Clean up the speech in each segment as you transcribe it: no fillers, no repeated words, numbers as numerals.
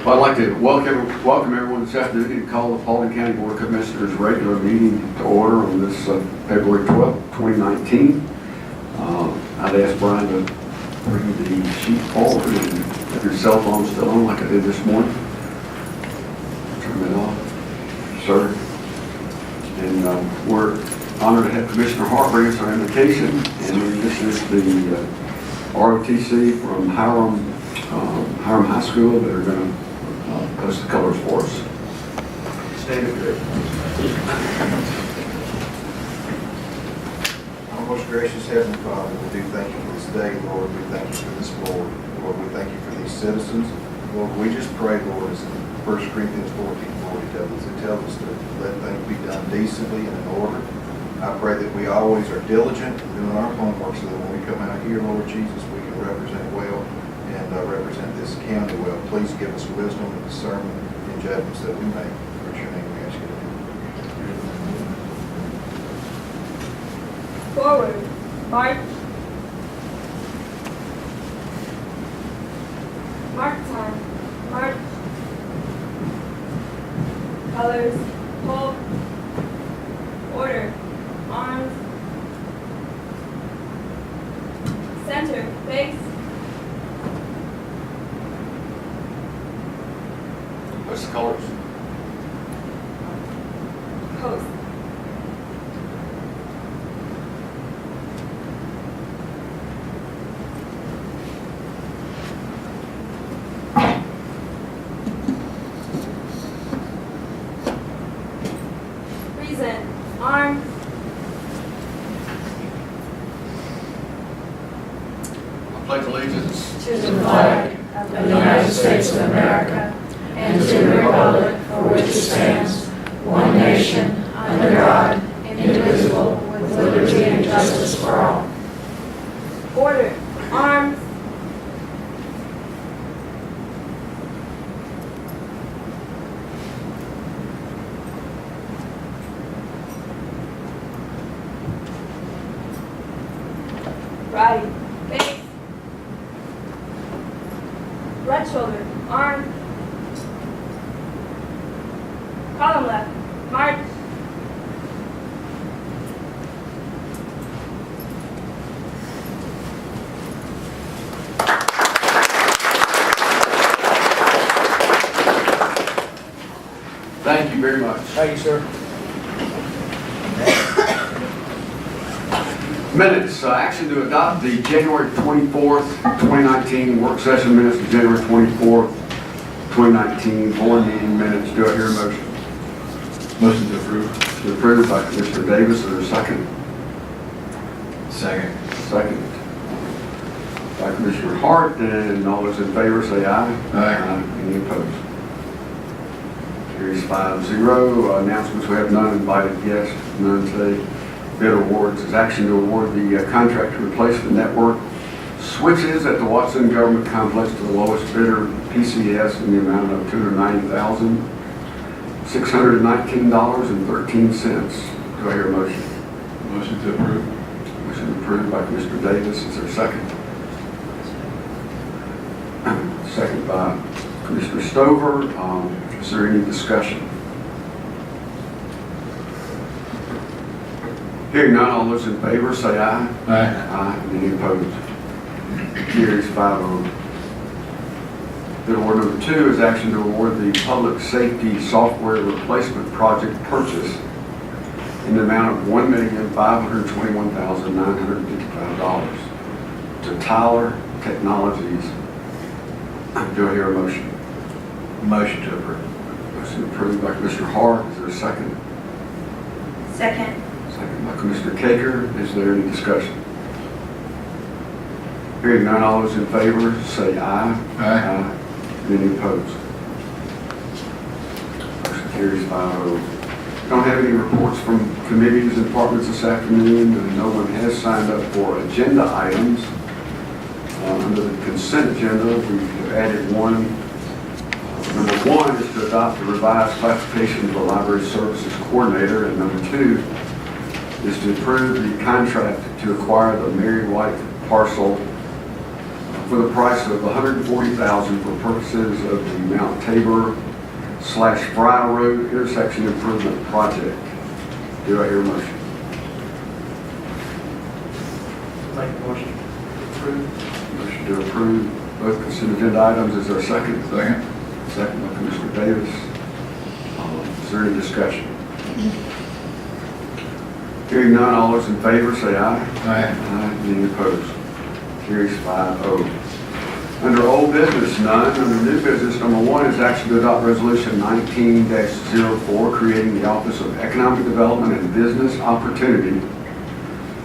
Well, I'd like to welcome everyone this afternoon and call the Paulding County Board of Commissioners regular meeting to order on this February 12th, 2019. I'd ask Brian to bring the sheet forward and have your cell phone still on like I did this morning. Turn it off, sir. And we're honored to have Commissioner Hart bring us our invitation. And this is the ROTC from Hiram High School that are going to post the colors for us. Stand up there. Our most gracious Heavenly Father, we do thank you for this day, Lord. We thank you for this board. Lord, we thank you for these citizens. Lord, we just pray, Lord, as in 1 Corinthians 14:40 tells us to let things be done decently and in order. I pray that we always are diligent in doing our homework so that when we come out here, Lord Jesus, we can represent well and represent this county well. Please give us wisdom and discernment and judgments that we make. For your name we ask you to do. Forward, march. Mark time, march. Colors, hold. Order, arms. Center, face. Post the colors. Post. Present. Arms. I pledge allegiance To the flag of the United States of America and to the republic for which it stands, one nation, under God, indivisible, with liberty and justice for all. Order. Arms. Right. Face. Right shoulder. Arm. Column left. March. Thank you very much. Thank you, sir. Minutes, action to adopt the January 24th, 2019 work session minutes of January 24th, 2019 board meeting minutes. Do I hear a motion? Motion to approve. To approve by Commissioner Davis. Is there a second? Second. Second by Commissioner Hart. And all those in favor say aye. Aye. Any opposed? Carries 5-0. Announcements, we have none. Invited guests, none today. Bid awards is action to award the contract to replace the network switches at the Watson Government Complex to the lowest bidder, PCS, in the amount of $290,619.13. Do I hear a motion? Motion to approve. Motion approved by Commissioner Davis. Is there a second? Second by Commissioner Stover. Is there any discussion? Hearing none, all those in favor say aye. Aye. Aye. Any opposed? Carries 5-0. Bid award number 2 is action to award the public safety software replacement project purchase in the amount of $1,521,955 to Tyler Technologies. Do I hear a motion? Motion to approve. Motion approved by Commissioner Hart. Is there a second? Second. Second by Commissioner Caker. Is there any discussion? Hearing none, all those in favor say aye. Aye. Any opposed? Motion carries 5-0. Don't have any reports from committees and departments this afternoon, and no one has signed up for agenda items. Under the consent agenda, we have added one. Number 1 is to adopt the revised classification of the library services coordinator, and number 2 is to approve the contract to acquire the Mary White parcel for the price of $140,000 for purposes of the Mount Tabor/Friar Road intersection improvement project. Do I hear a motion? Make a motion to approve. Motion to approve both consent agenda items. Is there a second? Second. Second by Commissioner Davis. Is there any discussion? Hearing none, all those in favor say aye. Aye. Any opposed? Carries 5-0. Under old business, none. Under new business, number 1 is action to adopt resolution 19-04, creating the Office of Economic Development and Business Opportunity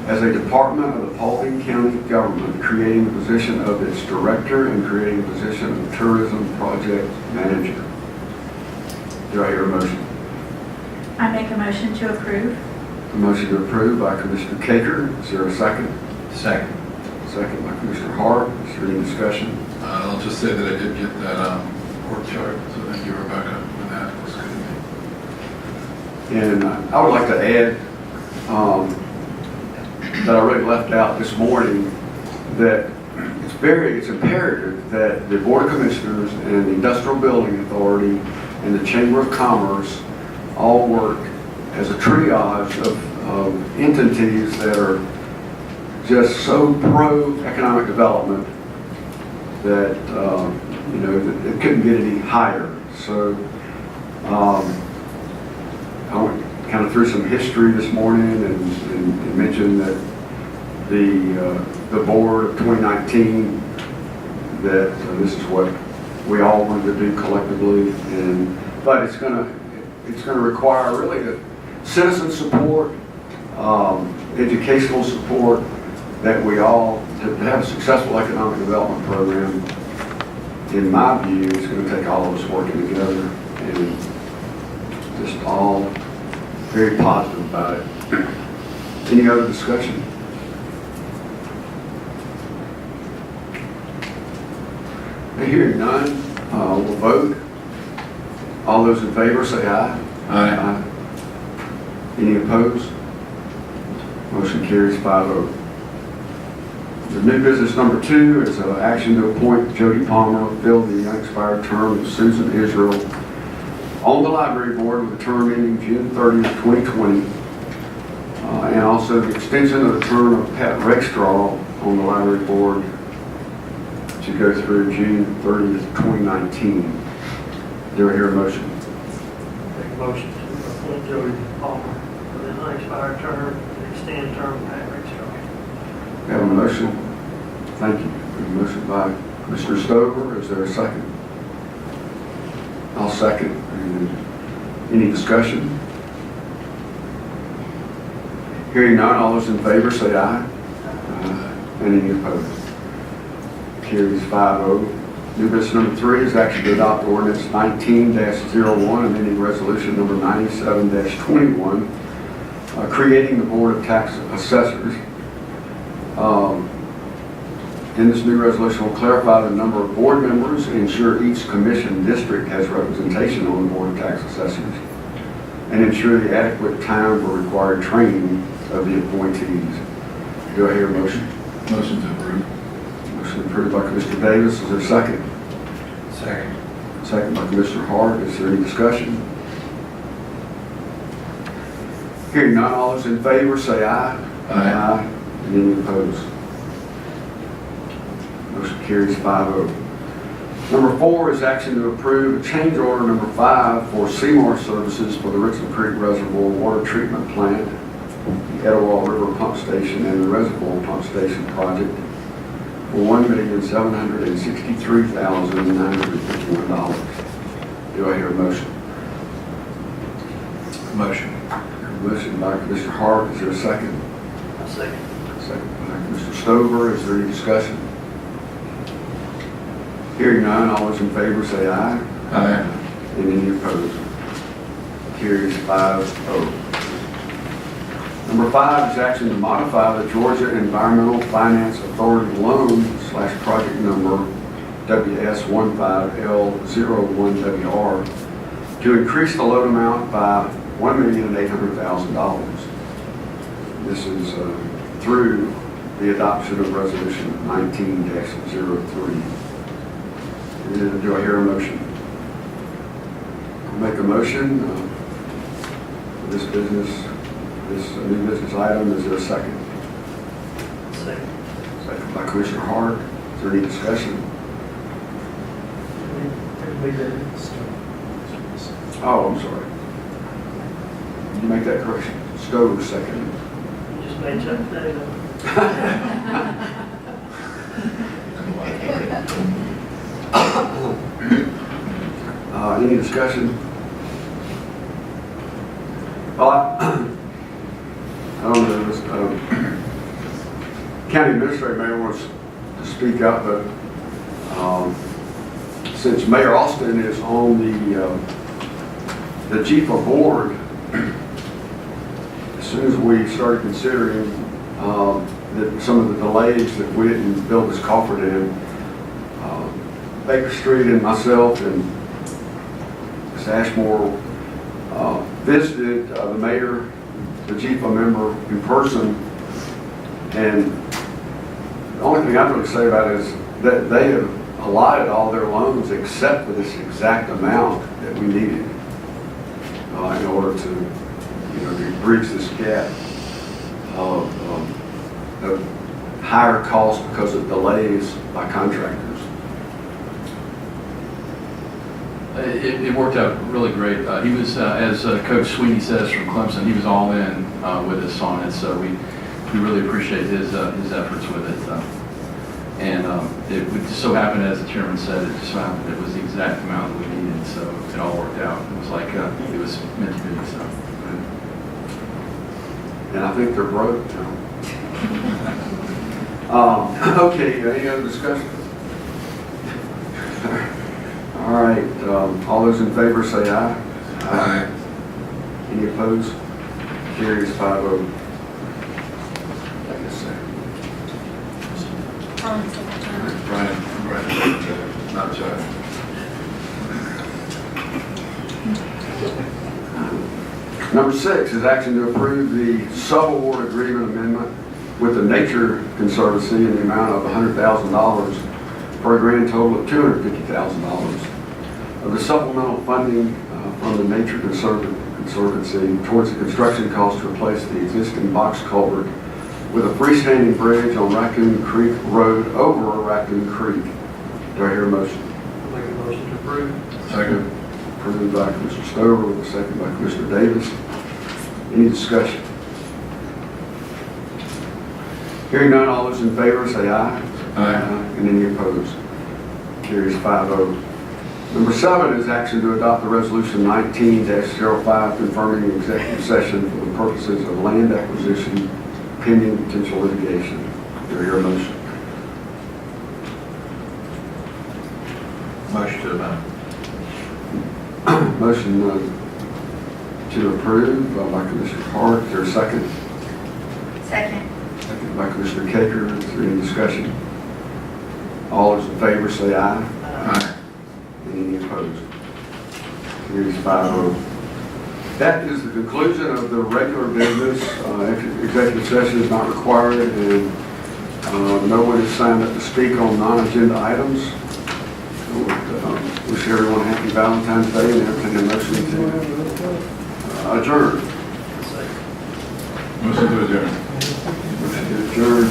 as a department of the Paulding County government, creating the position of its director and creating the position of tourism project manager. Do I hear a motion? I make a motion to approve. A motion to approve by Commissioner Caker. Is there a second? Second. Second by Commissioner Hart. Is there any discussion? I'll just say that I did get that org chart, so thank you, Rebecca, for that. It was good to me. And I would like to add that I really left out this morning that it's imperative that the Board of Commissioners and the Industrial Building Authority and the Chamber of Commerce all work as a triage of entities that are just so pro-economic development that, that it couldn't get any higher. So I went kind of through some history this morning and mentioned that the board of 2019, that this is what we all wanted to do collectively, but it's going to require really the citizen support, educational support, that we all, to have a successful economic development program, in my view, is going to take all of us working together and just all very positive about it. Any other discussion? Hearing none, we'll vote. All those in favor say aye. Aye. Any opposed? Motion carries 5-0. The new business number 2 is action to appoint Jody Palmer, fill the unexpired term of Susan Israel on the library board with a term ending June 30th, 2020, and also the extension of the term of Pat Rexstraw on the library board to go through June 30th, 2019. Do I hear a motion? Make a motion to appoint Jody Palmer for the unexpired term and extend term of Pat Rexstraw. We have a motion. Thank you. We have a motion by Commissioner Stover. Is there a second? I'll second. Any discussion? Hearing none, all those in favor say aye. And any opposed? Carries 5-0. New business number 3 is action to adopt ordinance 19-01, amending resolution number 97-21, creating the Board of Tax Assessors. In this new resolution, will clarify the number of board members and ensure each commission district has representation on the Board of Tax Assessors, and ensure the adequate time for required training of the appointees. Do I hear a motion? Motion to approve. Motion approved by Commissioner Davis. Is there a second? Second. Second by Commissioner Hart. Is there any discussion? Hearing none, all those in favor say aye. Aye. And any opposed? Motion carries 5-0. Number 4 is action to approve change order number 5 for Seymour Services for the Richland Creek Reservoir Water Treatment Plant, the Etowah River Pump Station, and the Reservoir Pump Station project for $1,763,951. Do I hear a motion? Motion. Motion by Commissioner Hart. Is there a second? I'll second. Second by Commissioner Stover. Is there any discussion? Hearing none, all those in favor say aye. Aye. And any opposed? Carries 5-0. Number 5 is action to modify the Georgia Environmental Finance Authority loan/project number WS15L01WR to increase the loan amount by $1,800,000. This is through the adoption of resolution 19-03. And do I hear a motion? I'll make a motion for this business, this new business item. Is there a second? Second. Second by Commissioner Hart. Is there any discussion? Oh, I'm sorry. Did you make that correction? Stowe was second. You just made Chuck today, though. Any discussion? Well, I don't know, this, county administrator may want to speak up, but since Mayor Austin is on the GIFA board, as soon as we started considering that some of the delays that we didn't build this culvert in, Baker Street and myself and Ms. Ashmore visited the mayor, the GIFA member in person, and the only thing I'd really say about it is that they have allotted all their loans except for this exact amount that we needed in order to, to bridge this gap of higher cost because of delays by contractors. It worked out really great. He was, as Coach Sweeney says from Clemson, he was all in with us on it, so we really appreciate his efforts with it. And it just so happened, as the chairman said, it just so happened it was the exact amount that we needed, so it all worked out. It was like it was meant to be. So. And I think they're broke now. Okay, any other discussion? All right, all those in favor say aye. Aye. Any opposed? Carries 5-0. Brian, not Chuck. Number 6 is action to approve the sub-award agreement amendment with the Nature Conservancy in the amount of $100,000 for a grand total of $250,000 of the supplemental funding from the Nature Conservancy towards the construction cost to replace the existing box culvert with a freestanding bridge on Raccoon Creek Road over Raccoon Creek. Do I hear a motion? I'll make a motion to approve. Second. Approved by Commissioner Stover, with a second by Commissioner Davis. Any discussion? Hearing none, all those in favor say aye. Aye. And any opposed? Carries 5-0. Number 7 is action to adopt the resolution 19-05 confirming the executive session for the purposes of land acquisition pending potential litigation. Do I hear a motion? Motion to adopt. Motion to approve by Commissioner Hart. Is there a second? Second. Second by Commissioner Caker. Is there any discussion? All those in favor say aye. Aye. Any opposed? Carries 5-0. That is the conclusion of the regular business. Executive session is not required, and no one is signed up to speak on non-agenda items. I would wish everyone a happy Valentine's Day and entertain a motion to adjourn. Second. Motion to adjourn. Motion to adjourn.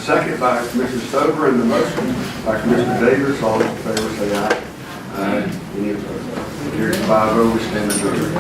Second by Commissioner Stover, and the motion by Commissioner Davis. All those in favor say aye. Aye. Any opposed? Carries 5-0. We stand adjourned.